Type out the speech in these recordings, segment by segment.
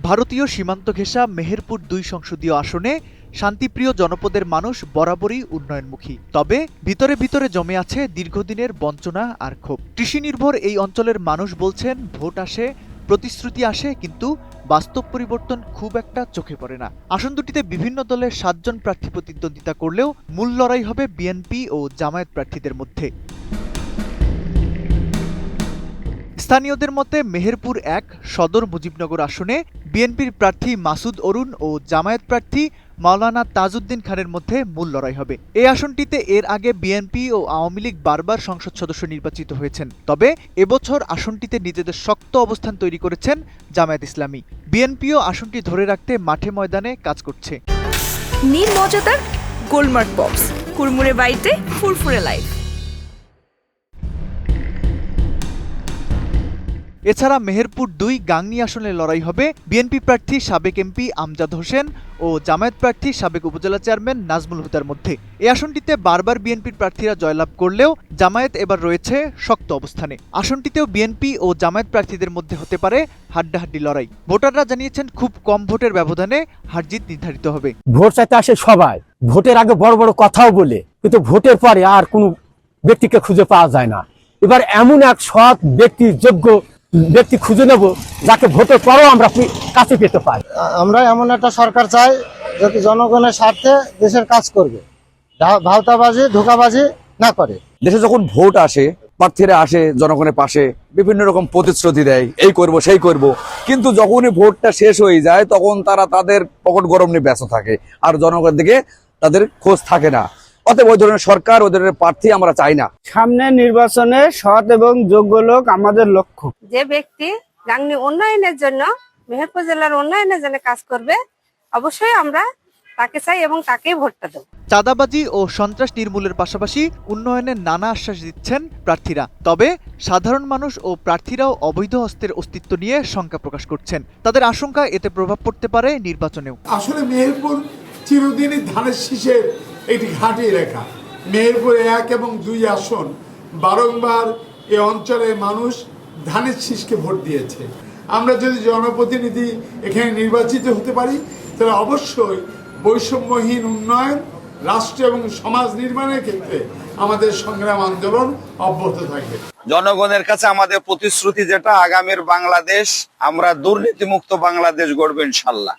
ভারতীয় সীমান্ত ঘেঁষা মেহেরপুর ২ সংসদীয় আসনে শান্তিপ্রিয় জনপদের মানুষ বরাবরই উন্নয়নমুখী। তবে ভিতরে ভিতরে জমে আছে দীর্ঘদিনের বঞ্চনা আর ক্ষোভ। কৃষিনির্ভর এই অঞ্চলের মানুষ বলছেন, ভোট আসে, প্রতিশ্রুতি আসে, কিন্তু বাস্তব পরিবর্তন খুব একটা চোখে পড়ে না। আসন দুটিতে বিভিন্ন দলের ৭ জন প্রার্থী প্রতিদ্বন্দ্বিতা করলেও মূল লড়াই হবে বিএনপি ও জামায়াত প্রার্থীদের মধ্যে। স্থানীয়দের মতে মেহেরপুর ১ সদর মুজিবনগর আসনে বিএনপির প্রার্থী মাসুদ অরুণ ও জামায়াত প্রার্থী মাওলানা তাজউদ্দিন খানের মধ্যে মূল লড়াই হবে। এই আসনটিতে এর আগে বিএনপি ও আওয়ামী লীগ বারবার সংসদ সদস্য নির্বাচিত হয়েছেন। তবে এবছর আসনটিতে নিজেদের শক্ত অবস্থান তৈরি করেছেন জামায়াত ইসলামী। বিএনপিও আসনটি ধরে রাখতে মাঠে ময়দানে কাজ করছে। নীল মজাদার গোলমার্ক বক্স, কুরমুরে বাইটে ফুরফুরে লাইফ। এছাড়া মেহেরপুর ২ গাংনী আসনে লড়াই হবে বিএনপি প্রার্থী সাবেক এমপি আমজাদ হোসেন ও জামায়াত প্রার্থী সাবেক উপজেলা চেয়ারম্যান নাজমুল হুদার মধ্যে। এই আসনটিতে বারবার বিএনপির প্রার্থীরা জয়লাভ করলেও জামায়াত এবার রয়েছে শক্ত অবস্থানে। আসনটিতেও বিএনপি ও জামায়াত প্রার্থীদের মধ্যে হতে পারে হাড্ডাহাড্ডি লড়াই। ভোটাররা জানিয়েছেন, খুব কম ভোটের ব্যবধানে হারজিত নির্ধারিত হবে। ভোট চাইতে আসে সবাই, ভোটের আগে বড় বড় কথাও বলে, কিন্তু ভোটের পরে আর কোনো ব্যক্তিকে খুঁজে পাওয়া যায় না। এবার এমন এক সৎ ব্যক্তি, যোগ্য ব্যক্তি খুঁজে নেব যাকে ভোটের পরও আমরা কাছে পেতে পাই। আমরা এমন একটা সরকার চাই যাতে জনগণের স্বার্থে দেশের কাজ করবে, ভাওতাবাজি ধোঁকাবাজি না করে। দেশে যখন ভোট আসে, প্রার্থীরা আসে জনগণের পাশে, বিভিন্ন রকম প্রতিশ্রুতি দেয়, এই করব সেই করব, কিন্তু যখনই ভোটটা শেষ হয়ে যায় তখন তারা তাদের পকেট গরম নিয়ে ব্যস্ত থাকে, আর জনগণের দিকে তাদের খোঁজ থাকে না। অতএব ওই ধরনের সরকার, ওই ধরনের প্রার্থী আমরা চাই না। সামনে নির্বাচনে সৎ এবং যোগ্য লোক আমাদের লক্ষ্য। যে ব্যক্তি গাংনী উন্নয়নের জন্য, মেহেরপুর জেলার উন্নয়নের জন্য কাজ করবে, অবশ্যই আমরা তাকে চাই এবং তাকেই ভোটটা দেব। চাঁদাবাজি ও সন্ত্রাস নির্মূলের পাশাপাশি উন্নয়নের নানা আশ্বাস দিচ্ছেন প্রার্থীরা। তবে সাধারণ মানুষ ও প্রার্থীরাও অবৈধ অস্ত্রের অস্তিত্ব নিয়ে শঙ্কা প্রকাশ করছেন। তাদের আশঙ্কা, এতে প্রভাব পড়তে পারে নির্বাচনেও। আসলে মেহেরপুর চিরদিনই ধানের শীষের একটি ঘাঁটি রেখা। মেহেরপুর ১ এবং ২ আসন বারংবার এই অঞ্চলের মানুষ ধানের শীষকে ভোট দিয়েছে। আমরা যদি জনপ্রতিনিধি এখানে নির্বাচিত হতে পারি, তাহলে অবশ্যই বৈষম্যহীন উন্নয়ন, রাষ্ট্র এবং সমাজ নির্মাণের ক্ষেত্রে আমাদের সংগ্রাম আন্দোলন অব্যাহত থাকবে। জনগণের কাছে আমাদের প্রতিশ্রুতি যেটা, আগামীর বাংলাদেশ আমরা দুর্নীতিমুক্ত বাংলাদেশ গড়ব ইনশাল্লাহ।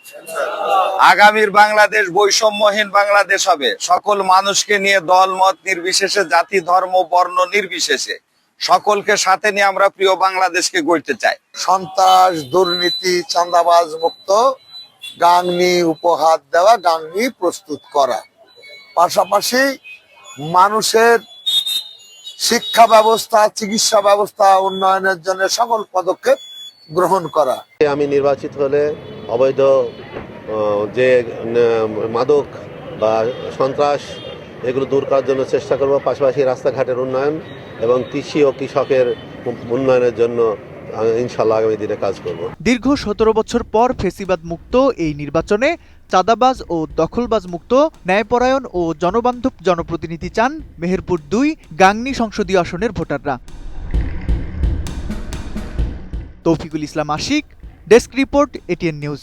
আগামীর বাংলাদেশ বৈষম্যহীন বাংলাদেশ হবে। সকল মানুষকে নিয়ে, দল মত নির্বিশেষে, জাতি ধর্ম বর্ণ নির্বিশেষে সকলকে সাথে নিয়ে আমরা প্রিয় বাংলাদেশকে গড়তে চাই। সন্ত্রাস, দুর্নীতি, চাঁদাবাজ মুক্ত গাংনী উপহার দেওয়া, গাংনী প্রস্তুত করা, পাশাপাশি মানুষের শিক্ষা ব্যবস্থা, চিকিৎসা ব্যবস্থা উন্নয়নের জন্য সকল পদক্ষেপ গ্রহণ করা। আমি নির্বাচিত হলে অবৈধ যে মাদক বা সন্ত্রাস এগুলো দূর করার জন্য চেষ্টা করব, পাশাপাশি রাস্তাঘাটের উন্নয়ন এবং কৃষি ও কৃষকের উন্নয়নের জন্য ইনশাল্লাহ আগামী দিনে কাজ করব। দীর্ঘ ১৭ বছর পর ফেসিবাদ মুক্ত এই নির্বাচনে চাঁদাবাজ ও দখলবাজ মুক্ত, ন্যায়পরায়ণ ও জনবান্ধব জনপ্রতিনিধি চান মেহেরপুর ২ গাংনী সংসদীয় আসনের ভোটাররা। Taufiqul Islam Ashiq, desk report, ATN news.